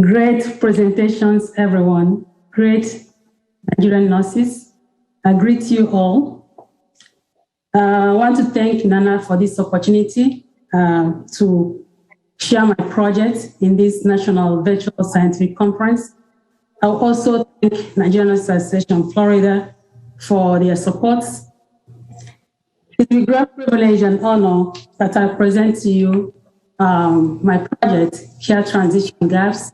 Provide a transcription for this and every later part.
Great presentations, everyone. Great Nigerian nurses. I greet you all. I want to thank NANNA for this opportunity to share my project in this National Virtual Scientific Conference. I will also thank Nigerian Association Florida for their support. It's a great privilege and honor that I present to you my project, Care Transition Gaps,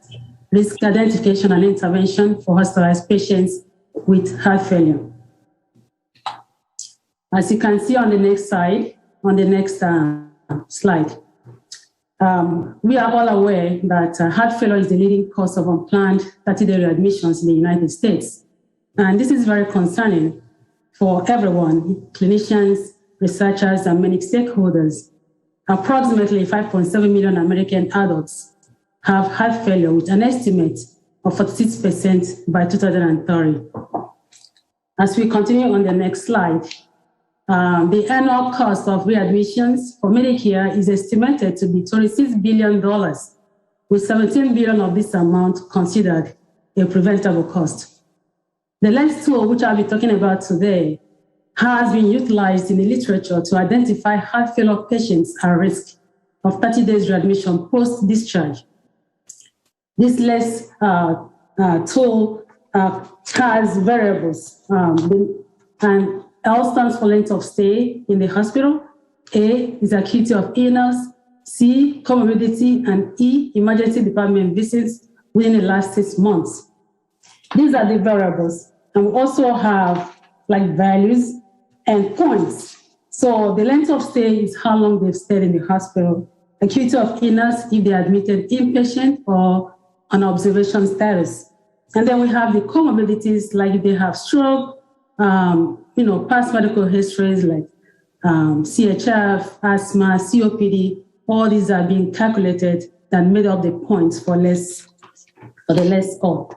Risk Identification and Intervention for Hospitalized Patients with Heart Failure. As you can see on the next slide, we are all aware that heart failure is the leading cause of unplanned 30-day readmissions in the United States. And this is very concerning for everyone, clinicians, researchers, and many stakeholders. Approximately 5.7 million American adults have heart failure with an estimate of 46% by 2030. As we continue on the next slide, the annual cost of readmissions for Medicare is estimated to be $26 billion, with $17 billion of this amount considered a preventable cost. The lens tool, which I'll be talking about today, has been utilized in the literature to identify heart failure patients at risk of 30 days readmission post-discharge. This lens tool has variables, and L stands for length of stay in the hospital, A is acuity of illness, C, comorbidity, and E, emergency department visits within the last 6 months. These are the variables. And we also have like values and points. So the length of stay is how long they've stayed in the hospital. Acuity of illness, if they're admitted inpatient or on observation status. And then we have the comorbidities, like if they have stroke, past medical histories like CHF, asthma, COPD, all these are being calculated and made up the points for the less score.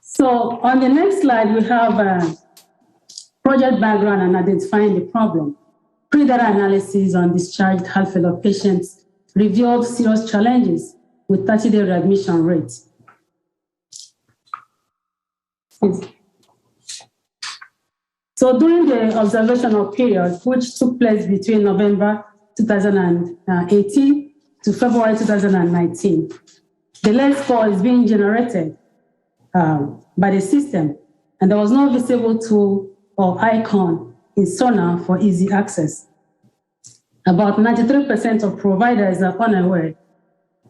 So on the next slide, we have project background and identifying the problem. Pre-data analysis on discharged heart failure patients revealed serious challenges with 30-day readmission rates. So during the observational period, which took place between November 2018 to February 2019, the lens score is being generated by the system, and there was no visible tool or icon in Sonar for easy access. About 93% of providers are unaware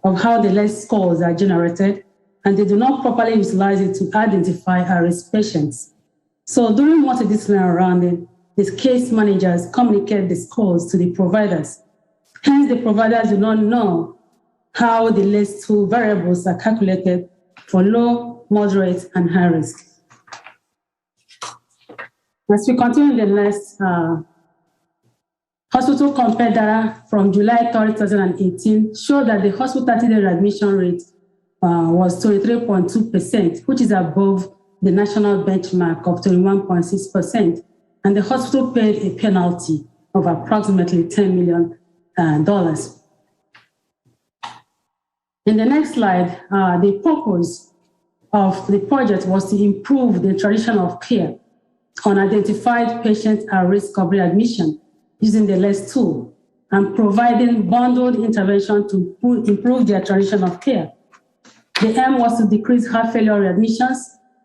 of how the lens scores are generated, and they do not properly utilize it to identify high-risk patients. So during multidisciplinary rounding, the case managers communicate the scores to the providers. Hence, the providers do not know how the list two variables are calculated for low, moderate, and high risk. As we continue the next, hospital compare data from July 3, 2018 show that the hospital 30-day readmission rate was 23.2%, which is above the national benchmark of 21.6%, and the hospital paid a penalty of approximately $10 million. In the next slide, the purpose of the project was to improve the tradition of care on identified patients at risk of readmission using the LESS tool and providing bundled intervention to improve their tradition of care. The aim was to decrease heart failure readmissions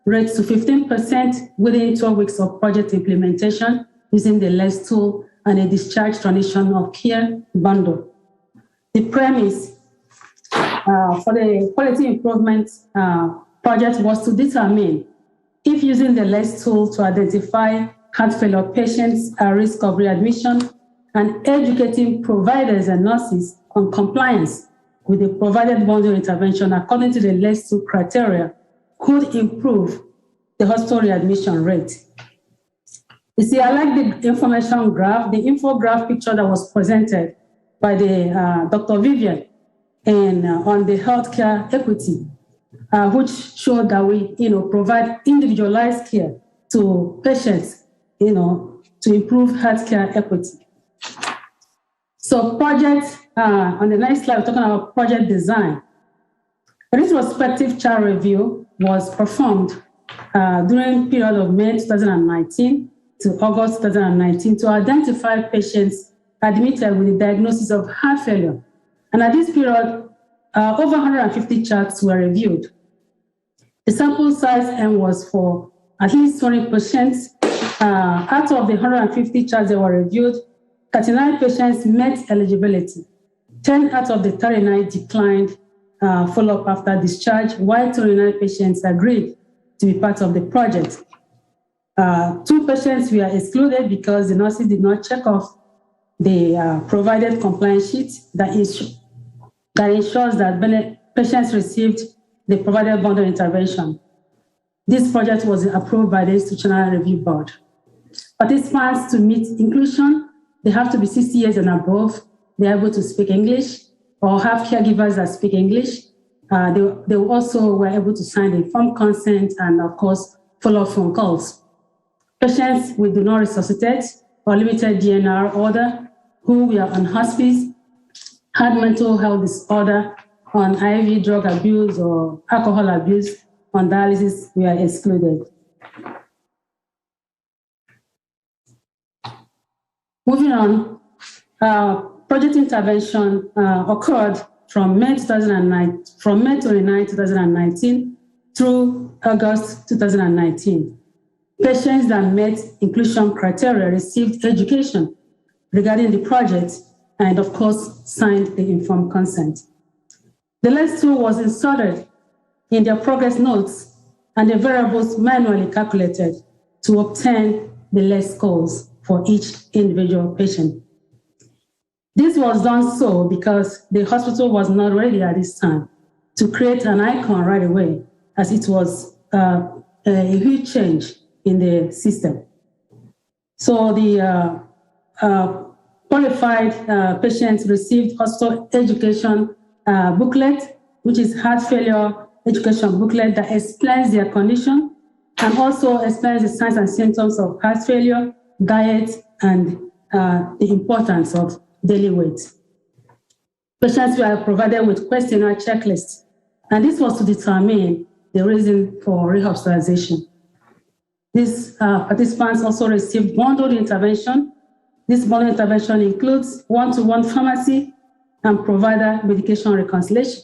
rates to 15% within 12 weeks of project implementation using the LESS tool and a discharge transition of care bundle. The premise for the quality improvement project was to determine if using the LESS tool to identify heart failure patients at risk of readmission and educating providers and nurses on compliance with the provided bundle intervention according to the LESS tool criteria could improve the hospital readmission rate. You see, I like the information graph, the infograph picture that was presented by the Dr. Vivian and on the healthcare equity, which showed that we, provide individualized care to patients, to improve healthcare equity. So project, on the next slide, we're talking about project design. A retrospective child review was performed during the period of May 2019 to August 2019 to identify patients admitted with the diagnosis of heart failure. And at this period, over 150 charts were reviewed. The sample size M was for at least 20 patients. Out of the 150 charts that were reviewed, 39 patients met eligibility. 10 out of the 39 declined follow-up after discharge, while 29 patients agreed to be part of the project. 2 patients were excluded because the nurses did not check off the provided compliance sheet that ensures that patients received the provided bundle intervention. This project was approved by the Institutional Review Board. Participants to meet inclusion, they have to be 60 years and above. They're able to speak English or have caregivers that speak English. They also were able to sign the informed consent and, of course, follow-up phone calls. Patients with do not resuscitate or limited DNR order who were on hospice, had mental health disorder, on IV drug abuse or alcohol abuse, on dialysis were excluded. Moving on, project intervention occurred from May 29, 2019 through August 2019. Patients that met inclusion criteria received education regarding the project and, of course, signed the informed consent. The last 2 was inserted in their progress notes and the variables manually calculated to obtain the less scores for each individual patient. This was done so because the hospital was not ready at this time to create an icon right away, as it was a huge change in the system. So the qualified patients received hospital education booklet, which is heart failure education booklet that explains their condition and also explains the signs and symptoms of heart failure, diet, and the importance of daily weight. Patients were provided with questionnaire checklists, and this was to determine the reason for rehospitalization. These participants also received bundled intervention. This bundled intervention includes one-to-one pharmacy and provider medication reconciliation.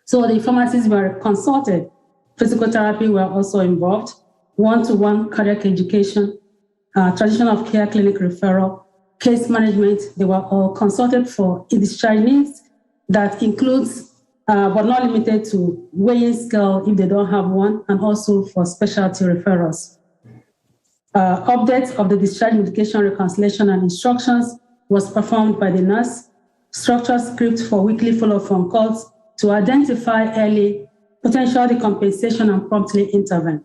So the pharmacists were consulted. Physical therapy were also involved, one-to-one cardiac education, transition of care clinic referral, case management. They were all consulted for discharge needs that includes, but not limited to, weighing scale if they don't have one, and also for specialty referrals. Updates of the discharge medication reconciliation and instructions was performed by the nurse. Structured script for weekly follow-up phone calls to identify early potential decompensation and promptly intervene.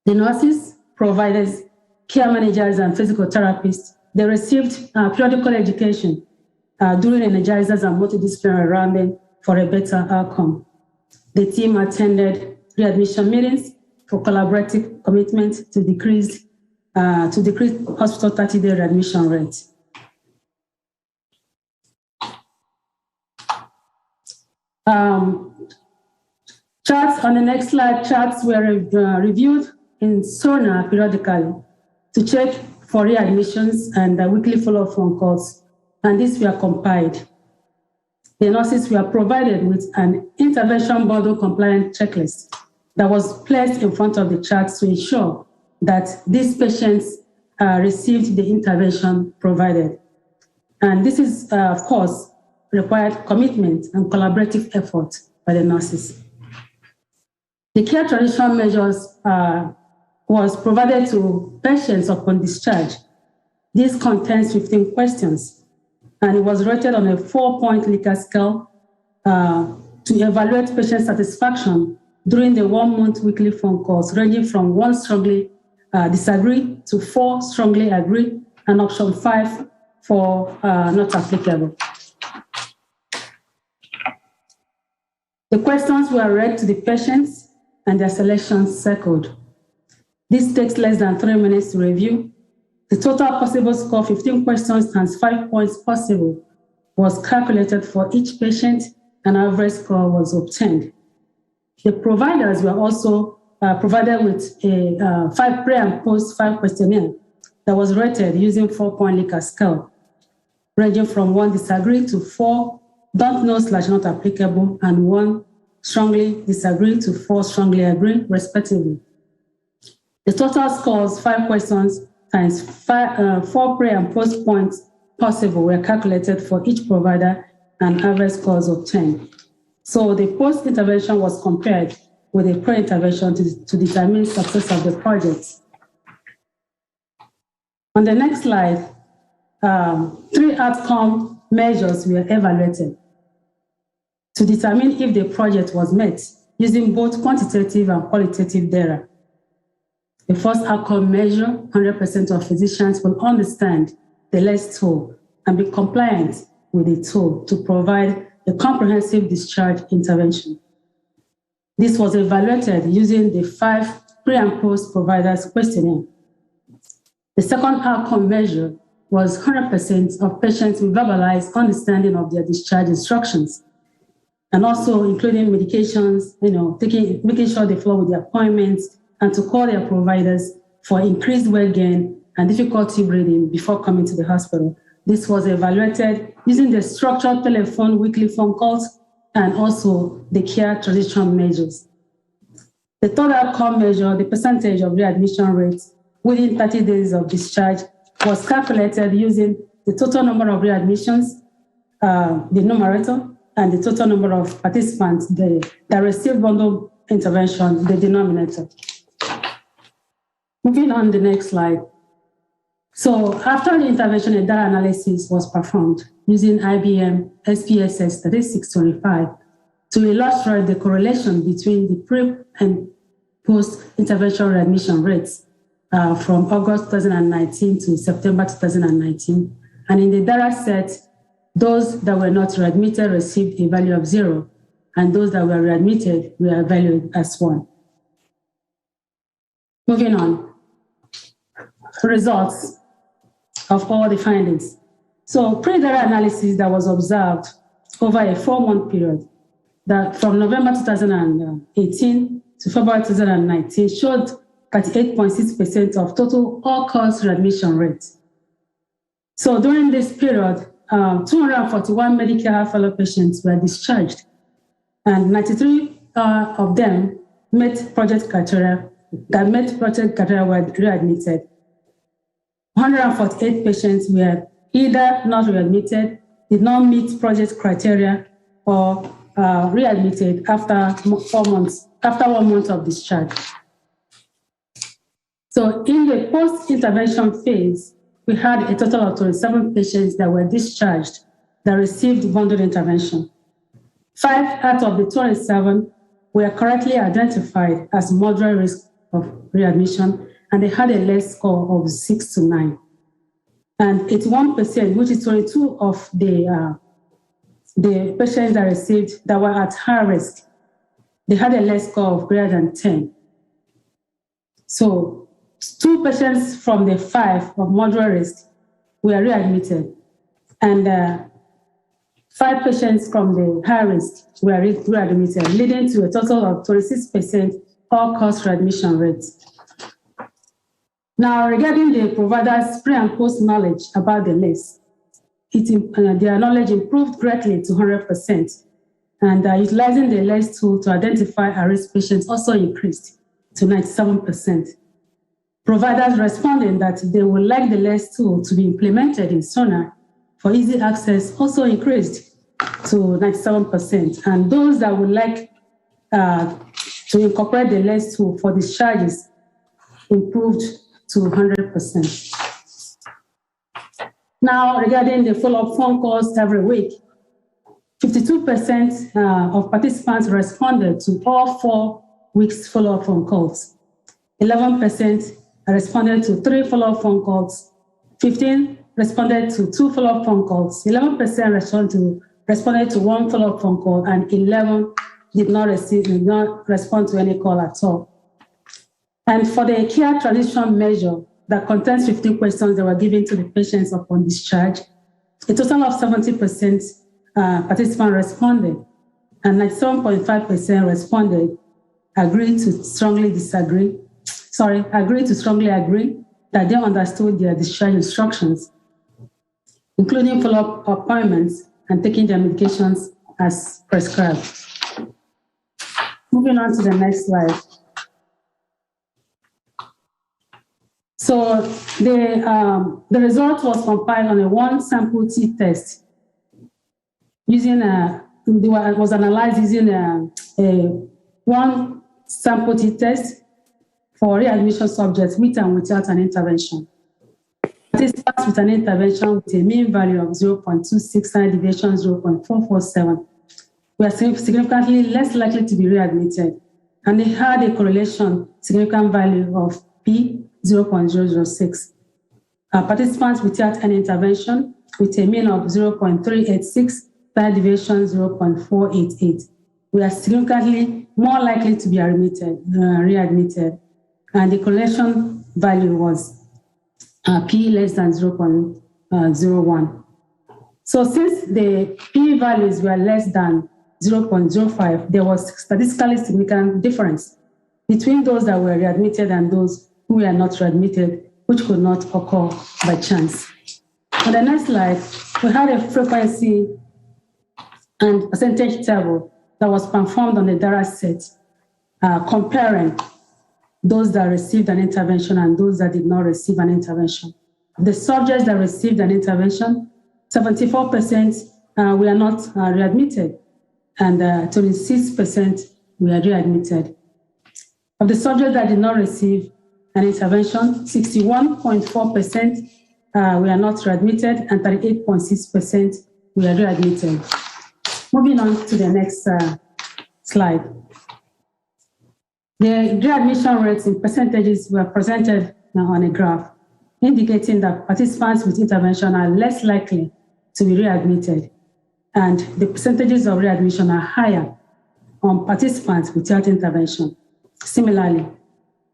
The nurses, providers, care managers, and physical therapists, they received periodical education during energizers and multidisciplinary rounding for a better outcome. The team attended readmission meetings for collaborative commitment to decrease hospital 30-day readmission rate. Charts on the next slide, charts were reviewed in SONA periodically to check for readmissions and weekly follow-up phone calls, and these were compiled. The nurses were provided with an intervention bundle compliant checklist that was placed in front of the charts to ensure that these patients received the intervention provided. And this is, of course, required commitment and collaborative effort by the nurses. The care transition measures was provided to patients upon discharge. This contains 15 questions, and it was rated on a 4-point Likert scale to evaluate patient satisfaction during the 1-month weekly phone calls, ranging from 1 strongly disagree to 4 strongly agree, and option 5 for not applicable. The questions were read to the patients and their selections circled. This takes less than 3 minutes to review. The total possible score, 15 questions times 5 points possible, was calculated for each patient, and average score was obtained. The providers were also provided with a 5 pre and post 5 questionnaire that was rated using 4-point Likert scale, ranging from 1 disagree to 4 don't know / not applicable, and 1 strongly disagree to 4 strongly agree, respectively. The total scores, 5 questions times 4 pre and post points possible, were calculated for each provider, and average scores obtained. So the post-intervention was compared with a pre-intervention to determine success of the project. On the next slide, 3 outcome measures were evaluated to determine if the project was met using both quantitative and qualitative data. The first outcome measure, 100% of physicians will understand the LESS tool and be compliant with the tool to provide a comprehensive discharge intervention. This was evaluated using the 5 pre and post providers questionnaire. The second outcome measure was 100% of patients with verbalized understanding of their discharge instructions, and also including medications, making sure they follow with their appointments, and to call their providers for increased weight gain and difficulty breathing before coming to the hospital. This was evaluated using the structured telephone weekly phone calls and also the care transition measures. The third outcome measure, the percentage of readmission rates within 30 days of discharge, was calculated using the total number of readmissions, the numerator, and the total number of participants that received bundle intervention, the denominator. Moving on to the next slide. So after the intervention, a data analysis was performed using IBM SPSS 3625 to illustrate the correlation between the pre and post-intervention readmission rates from August 2019 to September 2019. And in the data set, those that were not readmitted received a value of 0, and those that were readmitted were evaluated as 1. Moving on. Results of all the findings. So pre-data analysis that was observed over a 4-month period, that from November 2018 to February 2019, showed 38.6% of total all-cause readmission rate. So during this period, 241 Medicare fellow patients were discharged, and 93 of them met project criteria. That met project criteria were readmitted. 148 patients were either not readmitted, did not meet project criteria, or readmitted after 1 month of discharge. So in the post-intervention phase, we had a total of 27 patients that were discharged that received bundled intervention. 5 out of the 27 were correctly identified as moderate risk of readmission, and they had a LESS score of 6 to 9. And 81%, which is 22 of the patients that received that were at high risk, they had a LESS score of greater than 10. So 2 patients from the 5 of moderate risk were readmitted, and 5 patients from the high risk were readmitted, leading to a total of 26% all-cause readmission rates. Now, regarding the providers' pre and post knowledge about the LESS, their knowledge improved greatly to 100%, and utilizing the LESS tool to identify at-risk patients also increased to 97%. Providers responding that they would like the LESS tool to be implemented in SONA for easy access also increased to 97%, and those that would like to incorporate the LESS tool for discharges improved to 100%. Now, regarding the follow-up phone calls every week, 52% of participants responded to all 4 weeks follow-up phone calls. 11% responded to 3 follow-up phone calls. 15 responded to 2 follow-up phone calls. 11% responded to 1 follow-up phone call, and 11 did not respond to any call at all. And for the care transition measure that contains 15 questions that were given to the patients upon discharge. A total of 70% participants responded, and 97.5% responded agreed to strongly agree that they understood their discharge instructions, including follow-up appointments and taking their medications as prescribed. Moving on to the next slide. So the result was compiled on a one sample T test using it was analyzed using a one sample T test for readmission subjects with and without an intervention. Participants with an intervention with a mean value of 0.26 standard deviation 0.447 were significantly less likely to be readmitted, and they had a correlation significant value of P 0.006. Participants without an intervention with a mean of 0.386, standard deviation 0.488, were significantly more likely to be readmitted, and the correlation value was P less than 0.01. So since the P values were less than 0.05, there was statistically significant difference between those that were readmitted and those who were not readmitted, which could not occur by chance. On the next slide, we had a frequency and percentage table that was performed on the data set, comparing those that received an intervention and those that did not receive an intervention. The subjects that received an intervention, 74% were not readmitted, and 26% were readmitted. Of the subjects that did not receive an intervention, 61.4% were not readmitted, and 38.6% were readmitted. Moving on to the next slide. The readmission rates in percentages were presented on a graph, indicating that participants with intervention are less likely to be readmitted, and the percentages of readmission are higher on participants without intervention. Similarly,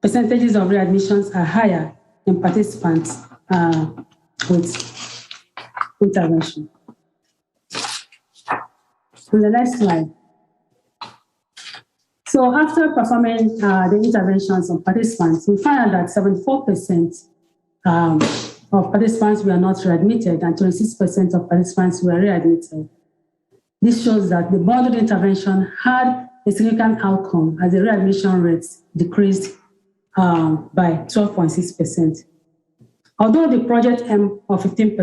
percentages of readmissions are higher in participants with intervention. On the next slide. So after performing the interventions on participants, we found that 74% of participants were not readmitted and 26% of participants were readmitted. This shows that the bundled intervention had a significant outcome as the readmission rates decreased by 12.6%. Although the project aim of 15%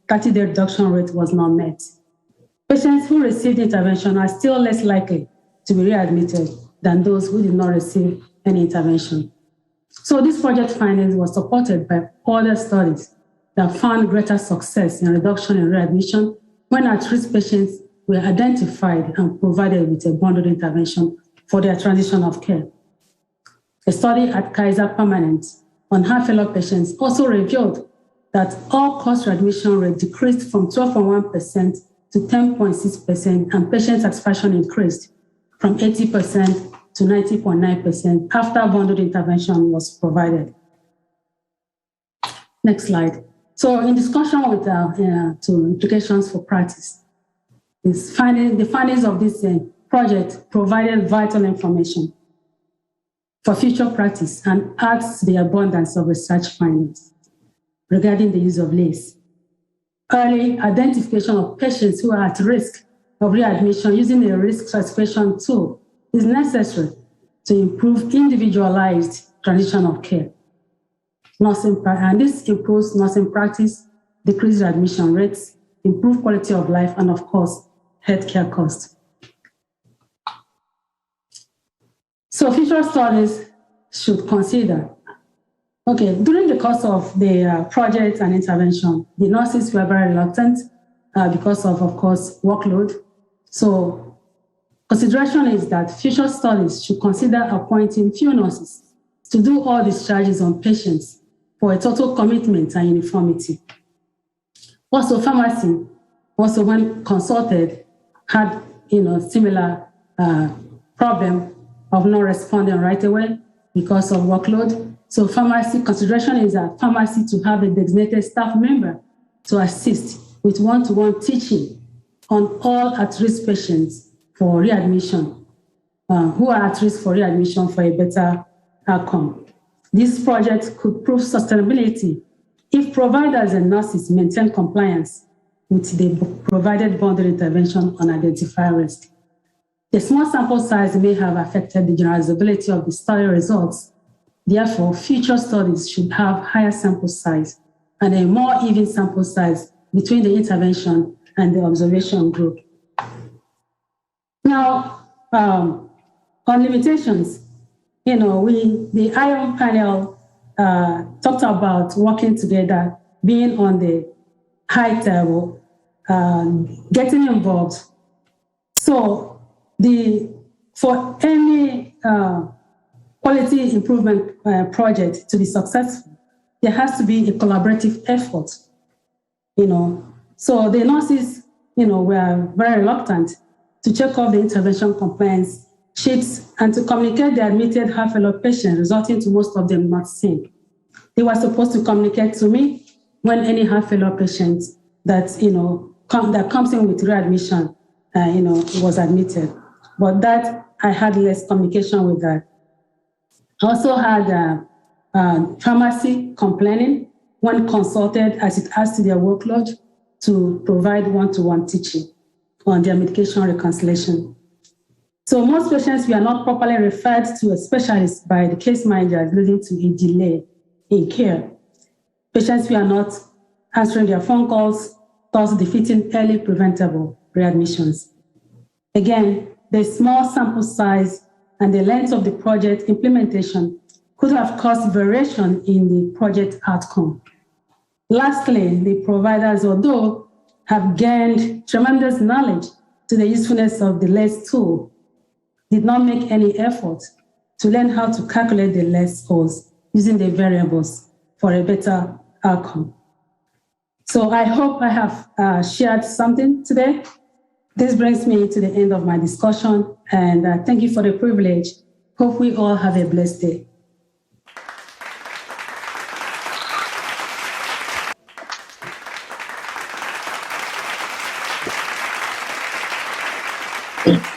30-day reduction rate was not met, patients who received intervention are still less likely to be readmitted than those who did not receive any intervention. So this project findings was supported by other studies that found greater success in reduction in readmission when at-risk patients were identified and provided with a bundled intervention for their transition of care. A study at Kaiser Permanent on heart failure patients also revealed that all-cause readmission rate decreased from 12.1% to 10.6%, and patient satisfaction increased from 80% to 90.9% after bundled intervention was provided. Next slide. So in discussion with to implications for practice, the findings of this project provided vital information for future practice and adds to the abundance of research findings regarding the use of LACE. Early identification of patients who are at risk of readmission using a risk stratification tool is necessary to improve individualized transition of care. And this improves nursing practice, decreases admission rates, improve quality of life, and of course, healthcare costs. So future studies should consider, during the course of the project and intervention, the nurses were very reluctant because of course, workload. So consideration is that future studies should consider appointing few nurses to do all discharges on patients for a total commitment and uniformity. Also, pharmacy, when consulted, had similar problem of not responding right away, because of workload. So pharmacy consideration is a pharmacy to have a designated staff member to assist with one-to-one teaching on all at-risk patients for readmission, who are at risk for readmission for a better outcome. This project could prove sustainability if providers and nurses maintain compliance with the provided boundary intervention on identified risk. The small sample size may have affected the generalizability of the study results. Therefore, future studies should have higher sample size and a more even sample size between the intervention and the observation group. Now, on limitations, the ION panel talked about working together, being on the high table, getting involved. So for any quality improvement project to be successful, there has to be a collaborative effort, So the nurses, were very reluctant to check off the intervention compliance sheets and to communicate the admitted heart failure patients, resulting to most of them not seeing. They were supposed to communicate to me when any heart failure patient that, that comes in with readmission, was admitted. But that, I had less communication with that. I also had pharmacy complaining when consulted as it adds to their workload to provide one-to-one teaching on their medication reconciliation. So most patients were not properly referred to a specialist by the case manager, leading to a delay in care. Patients were not answering their phone calls, thus defeating early preventable readmissions. Again, the small sample size and the length of the project implementation could have caused variation in the project outcome. Lastly, the providers, although have gained tremendous knowledge to the usefulness of the LESS tool, did not make any effort to learn how to calculate the LESS scores using the variables for a better outcome. So I hope I have shared something today. This brings me to the end of my discussion, and thank you for the privilege. Hope we all have a blessed day. Thank